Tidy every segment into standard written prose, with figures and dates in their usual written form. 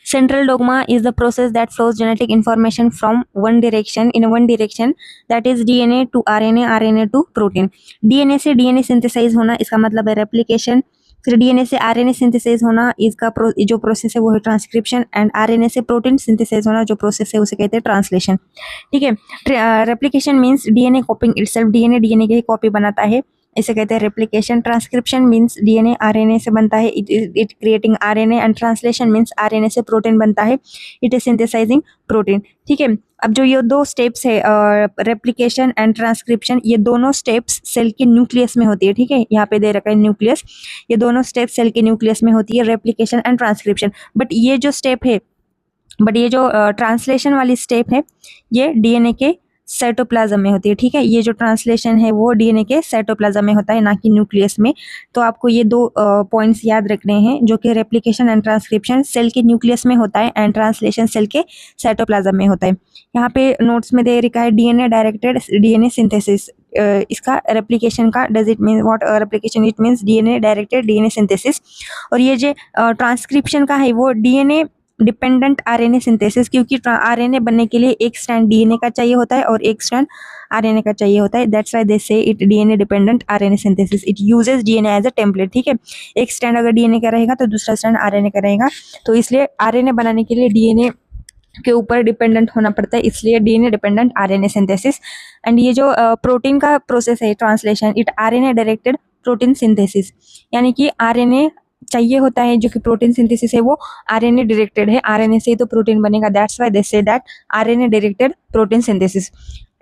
Central dogma is the process that flows genetic information from one direction that is DNA to RNA, RNA to protein. DNA से DNA synthesise होना इसका मतलब है replication, फिर DNA से RNA synthesise होना इसका जो प्रोसेस है वो है ट्रांसक्रिप्शन, एंड RNA से प्रोटीन सिंथेसाइज होना जो प्रोसेस है उसे कहते हैं ट्रांसलेशन। ठीक है, replication means DNA कॉपिंग itself, DNA की ही कॉपी बनाता है, इसे कहते हैं replication. Transcription means DNA RNA से बनता है, it creating RNA, and translation means RNA से प्रोटीन बनता है, इट इज सिंथेसाइजिंग प्रोटीन। ठीक है, अब जो ये दो स्टेप्स है रेप्लिकेशन एंड ट्रांसक्रिप्शन, ये दोनों स्टेप्स सेल के न्यूक्लियस में होती है। ठीक है, यहाँ पे दे रखा है न्यूक्लियस, ये दोनों स्टेप्स सेल के न्यूक्लियस में होती है, रेप्लिकेशन एंड ट्रांसक्रिप्शन। बट ये जो ट्रांसलेशन वाली स्टेप है ये DNA के साइटोप्लाज्म में होती है। ठीक है, ये जो ट्रांसलेशन है वो DNA के साइटोप्लाज्म में होता है, ना कि न्यूक्लियस में। तो आपको ये दो पॉइंट्स याद रखने हैं, जो कि रेप्लिकेशन एंड ट्रांसक्रिप्शन सेल के न्यूक्लियस में होता है एंड ट्रांसलेशन सेल के साइटोप्लाज्म में होता है। यहाँ पे नोट्स में दे रखा है DNA डायरेक्टेड DNA सिंथेसिस। इसका रेप्लिकेशन का does it mean what replication, it means DNA directed DNA synthesis. और ये जो ट्रांसक्रिप्शन का है वो DNA डिपेंडेंट RNA सिंथेसिस, क्योंकि RNA बनने के लिए एक स्ट्रैंड DNA का चाहिए होता है और एक स्ट्रैंड RNA का चाहिए होता है। That's why they say it DNA dependent RNA synthesis, it uses DNA as a template. ठीक है, एक स्ट्रैंड अगर DNA का रहेगा तो दूसरा स्ट्रैंड RNA का रहेगा, तो इसलिए RNA बनाने के लिए DNA के ऊपर डिपेंडेंट होना पड़ता है, इसलिए DNA dependent RNA synthesis. And ये जो प्रोटीन का प्रोसेस है translation, it RNA directed protein synthesis, यानी कि RNA चाहिए होता है, जो कि प्रोटीन सिंथेसिस है वो RNA डायरेक्टेड है, RNA से ही तो प्रोटीन बनेगा। That's why they say that RNA directed protein synthesis.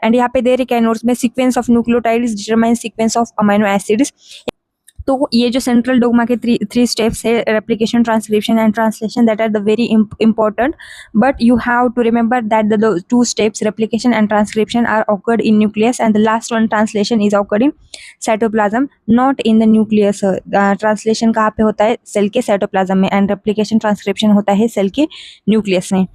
And यहाँ पे दे रखे नोट्स में sequence of nucleotides determine sequence of amino acids. तो ये जो सेंट्रल डोग्मा के थ्री स्टेप्स है, replication, transcription and translation, that are the very important, but you have to remember that the two steps, replication and transcription, are occurred in nucleus, and the last one, translation, is occurred in cytoplasm, not in the nucleus. Translation कहाँ पे होता है? Cell के cytoplasm में, and replication transcription होता है cell के nucleus में।